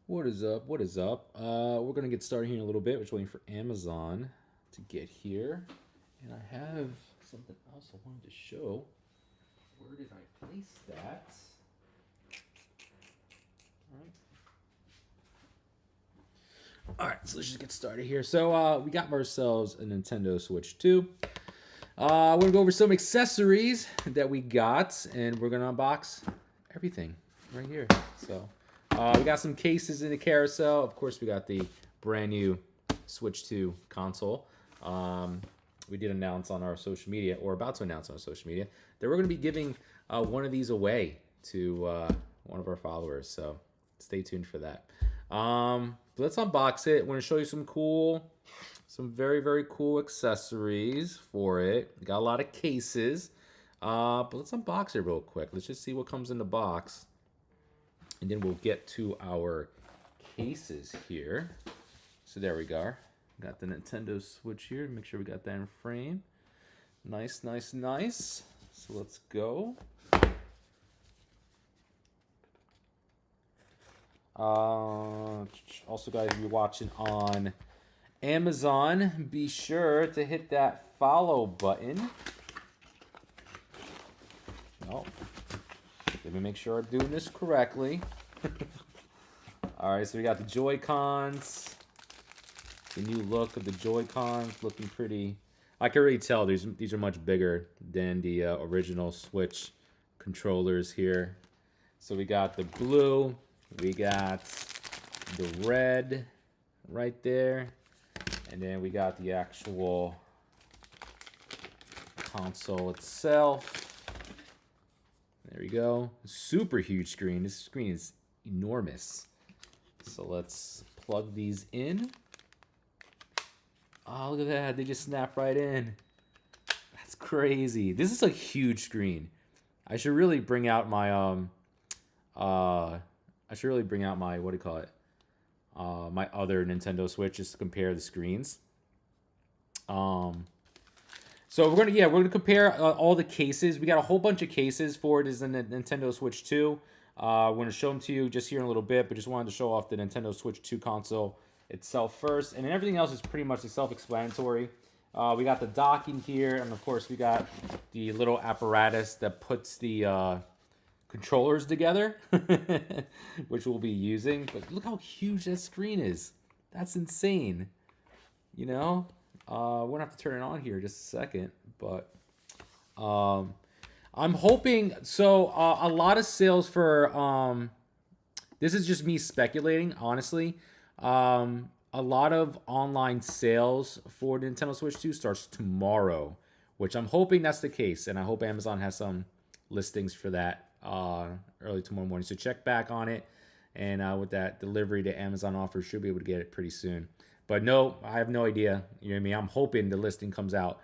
What is up? What is up? We're gonna get started here in a little bit. We're just waiting for Amazon to get here, and I have something else I wanted to show. Where did I place that? All right, so let's just get started here. So we got ourselves a Nintendo Switch 2. We're gonna go over some accessories that we got, and we're gonna unbox everything right here. So we got some cases in the carousel. Of course, we got the brand new Switch 2 console. We did announce on our social media, or about to announce on our social media, that we're going to be giving one of these away to one of our followers. So stay tuned for that. But let's unbox it. We're going to show you some very, very cool accessories for it. We got a lot of cases. But let's unbox it real quick. Let's just see what comes in the box. And then we'll get to our cases here. So there we go. Got the Nintendo Switch here. Make sure we got that in frame. Nice, nice, nice. So let's go. Also, guys, if you're watching on Amazon, be sure to hit that follow button. Oh, let me make sure I'm doing this correctly. All right, so we got the Joy-Cons. The new look of the Joy-Cons looking pretty. I can really tell these are much bigger than the original Switch controllers here. So we got the blue, we got the red right there, and then we got the actual console itself. There we go. Super huge screen. This screen is enormous. So let's plug these in. Oh, look at that. They just snap right in. That's crazy. This is a huge screen. I should really bring out my what do you call it? My other Nintendo Switch just to compare the screens. So we're gonna compare all the cases. We got a whole bunch of cases for it. Is the Nintendo Switch 2. We're gonna show them to you just here in a little bit, but just wanted to show off the Nintendo Switch 2 console itself first, and then everything else is pretty much self-explanatory. We got the docking here, and of course we got the little apparatus that puts the controllers together, which we'll be using. But look how huge that screen is. That's insane. You know, we're gonna have to turn it on here in just a second, but I'm hoping so. A lot of sales for this is just me speculating, honestly. A lot of online sales for Nintendo Switch 2 starts tomorrow, which I'm hoping that's the case, and I hope Amazon has some listings for that early tomorrow morning. So check back on it, and with that delivery to Amazon offer, should be able to get it pretty soon. But no, I have no idea. You know what I mean? I'm hoping the listing comes out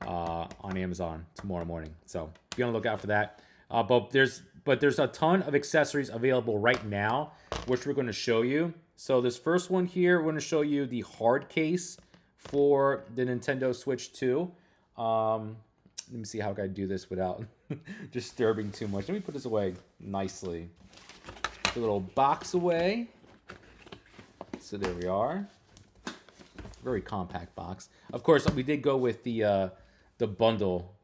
on Amazon tomorrow morning. So be on the lookout for that. But there's a ton of accessories available right now, which we're going to show you. So this first one here, we're going to show you the hard case for the Nintendo Switch 2. Let me see how I can do this without disturbing too much. Let me put this away nicely. Put the little box away. So there we are. Very compact box. Of course, we did go with the bundle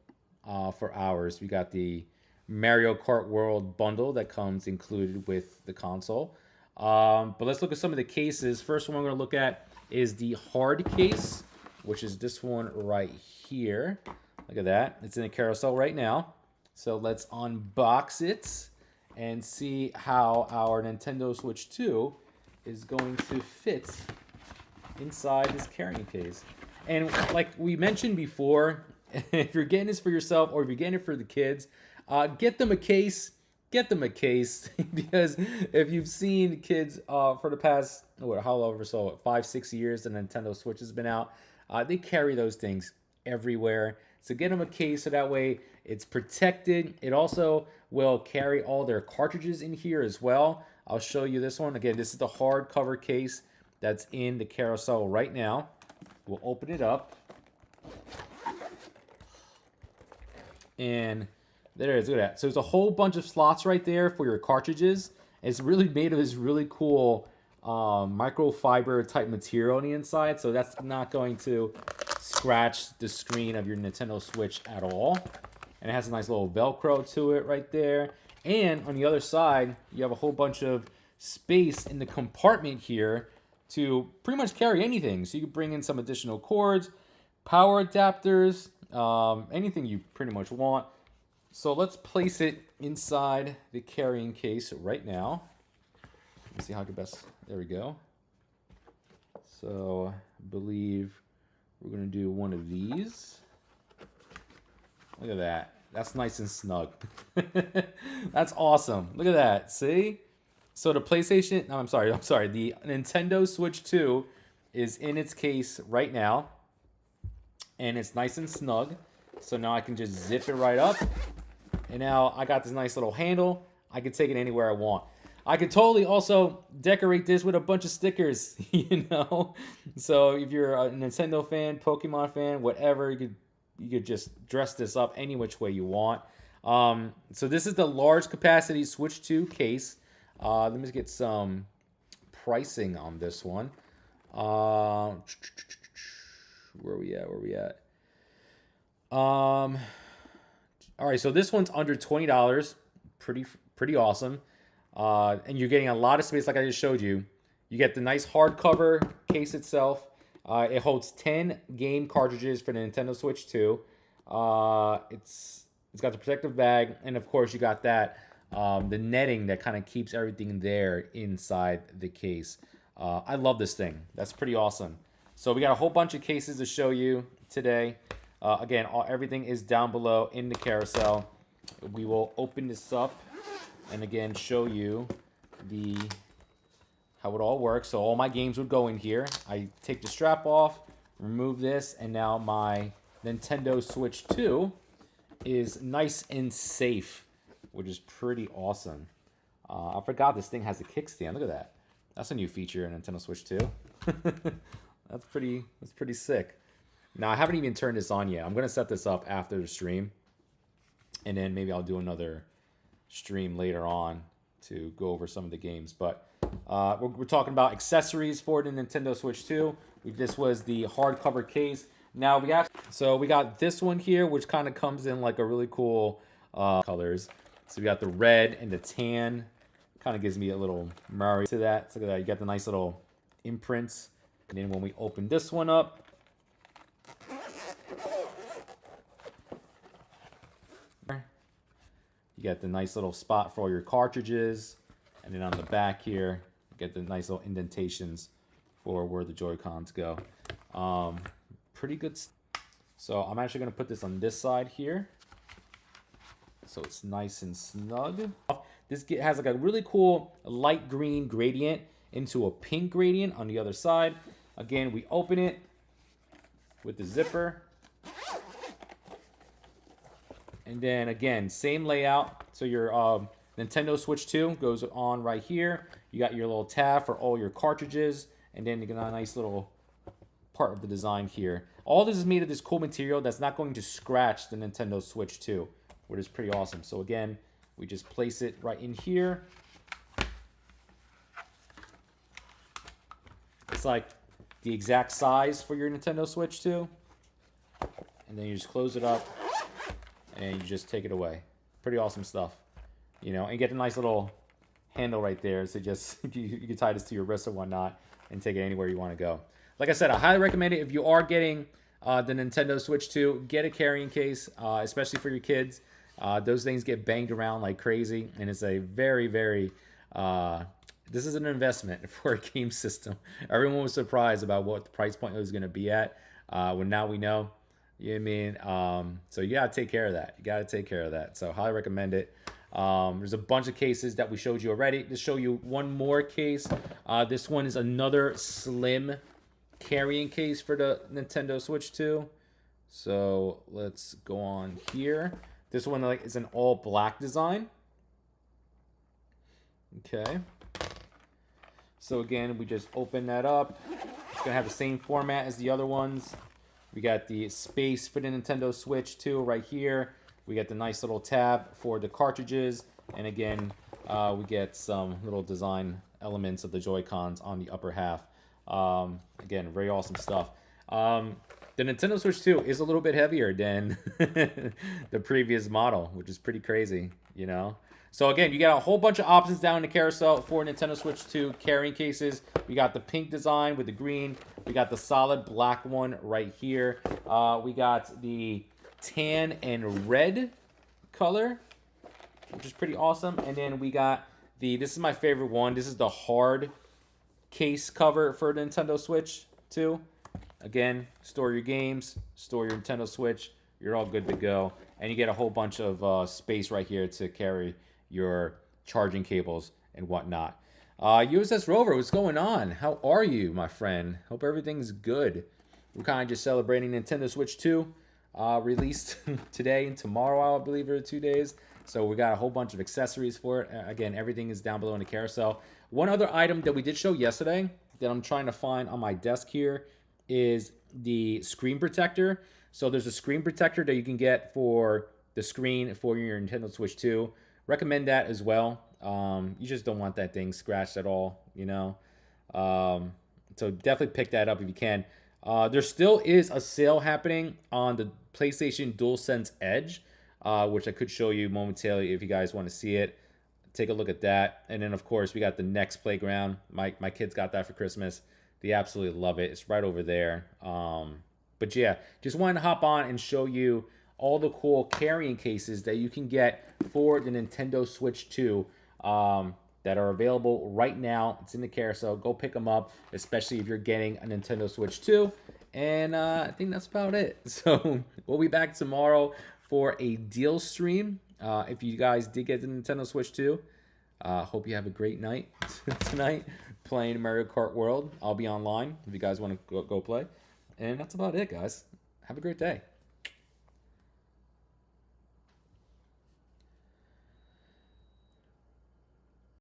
for ours. We got the Mario Kart World bundle that comes included with the console. But let's look at some of the cases. First one we're going to look at is the hard case, which is this one right here. Look at that. It's in a carousel right now. So let's unbox it and see how our Nintendo Switch 2 is going to fit inside this carrying case. And like we mentioned before, if you're getting this for yourself or if you're getting it for the kids, get them a case. Get them a case because if you've seen kids for the past however 5-6 years the Nintendo Switch has been out, they carry those things everywhere. So get them a case so that way it's protected. It also will carry all their cartridges in here as well. I'll show you this one. Again, this is the hardcover case that's in the carousel right now. We'll open it up. And there it is. Look at that. So there's a whole bunch of slots right there for your cartridges. It's really made of this really cool microfiber type material on the inside, so that's not going to scratch the screen of your Nintendo Switch at all. And it has a nice little Velcro to it right there. And on the other side, you have a whole bunch of space in the compartment here to pretty much carry anything. So you can bring in some additional cords, power adapters, anything you pretty much want. So let's place it inside the carrying case right now. Let's see how I can best, there we go. So I believe we're gonna do one of these. Look at that, that's nice and snug. That's awesome, look at that, see? So the PlayStation, no, I'm sorry, the Nintendo Switch 2 is in its case right now. And it's nice and snug. So now I can just zip it right up. And now I got this nice little handle. I can take it anywhere I want. I could totally also decorate this with a bunch of stickers, you know? So if you're a Nintendo fan, Pokemon fan, whatever, you could just dress this up any which way you want. So this is the large capacity Switch 2 case. Let me just get some pricing on this one. Where are we at? All right, so this one's under $20. Pretty awesome. And you're getting a lot of space like I just showed you. You get the nice hardcover case itself. It holds 10 game cartridges for the Nintendo Switch 2. It's got the protective bag, and of course you got that the netting that kind of keeps everything there inside the case. I love this thing. That's pretty awesome. So we got a whole bunch of cases to show you today. Again, everything is down below in the carousel. We will open this up and again show you how it all works. So all my games would go in here. I take the strap off, remove this, and now my Nintendo Switch 2 is nice and safe, which is pretty awesome. I forgot this thing has a kickstand. Look at that. That's a new feature in Nintendo Switch 2. That's pretty sick. Now, I haven't even turned this on yet. I'm going to set this up after the stream. And then maybe I'll do another stream later on to go over some of the games. But we're talking about accessories for the Nintendo Switch 2. This was the hardcover case. Now, we got this one here, which kind of comes in like a really cool colors. So we got the red and the tan. Kind of gives me a little Mario to that. So look at that. You got the nice little imprints. And then when we open this one up, you get the nice little spot for all your cartridges. And then on the back here, you get the nice little indentations for where the Joy-Cons go. Pretty good. So I'm actually going to put this on this side here, so it's nice and snug. This has like a really cool light green gradient into a pink gradient on the other side. Again, we open it with the zipper. And then again, same layout. So your Nintendo Switch 2 goes on right here. You got your little tab for all your cartridges. And then you got a nice little part of the design here. All this is made of this cool material that's not going to scratch the Nintendo Switch 2, which is pretty awesome. So again, we just place it right in here. It's like the exact size for your Nintendo Switch 2. And then you just close it up and you just take it away. Pretty awesome stuff. You know, and get a nice little handle right there. So just you can tie this to your wrist or whatnot and take it anywhere you want to go. Like I said, I highly recommend it. If you are getting the Nintendo Switch 2, get a carrying case, especially for your kids. Those things get banged around like crazy, and it's a very, very... this is an investment for a game system. Everyone was surprised about what the price point was going to be at. When now we know, you know what I mean? So you got to take care of that. You got to take care of that. So highly recommend it. There's a bunch of cases that we showed you already. To show you one more case. This one is another slim carrying case for the Nintendo Switch 2. So let's go on here. This one is an all black design. Okay. So again, we just open that up. It's gonna have the same format as the other ones. We got the space for the Nintendo Switch 2 right here. We got the nice little tab for the cartridges. And again, we get some little design elements of the Joy-Cons on the upper half. Again, very awesome stuff. The Nintendo Switch 2 is a little bit heavier than the previous model, which is pretty crazy, you know? So again, you got a whole bunch of options down in the carousel for Nintendo Switch 2 carrying cases. We got the pink design with the green. We got the solid black one right here. We got the tan and red color, which is pretty awesome. And then we got this is my favorite one. This is the hard case cover for Nintendo Switch 2. Again, store your games, store your Nintendo Switch. You're all good to go. And you get a whole bunch of space right here to carry your charging cables and whatnot. USS Rover, what's going on? How are you, my friend? Hope everything's good. We're kind of just celebrating Nintendo Switch 2. Released today and tomorrow, I believe, are 2 days. So we got a whole bunch of accessories for it. Again, everything is down below in the carousel. One other item that we did show yesterday that I'm trying to find on my desk here is the screen protector. So there's a screen protector that you can get for the screen for your Nintendo Switch 2. Recommend that as well. You just don't want that thing scratched at all, you know. So definitely pick that up if you can. There still is a sale happening on the PlayStation DualSense Edge, which I could show you momentarily if you guys want to see it. Take a look at that. And then, of course, we got the Next Playground. My kids got that for Christmas. They absolutely love it. It's right over there. But yeah, just wanted to hop on and show you all the cool carrying cases that you can get for the Nintendo Switch 2 that are available right now. It's in the carousel. Go pick them up, especially if you're getting a Nintendo Switch 2. And I think that's about it. So we'll be back tomorrow for a deal stream. If you guys did get the Nintendo Switch 2, hope you have a great night tonight playing Mario Kart World. I'll be online if you guys want to go play. And that's about it, guys. Have a great day.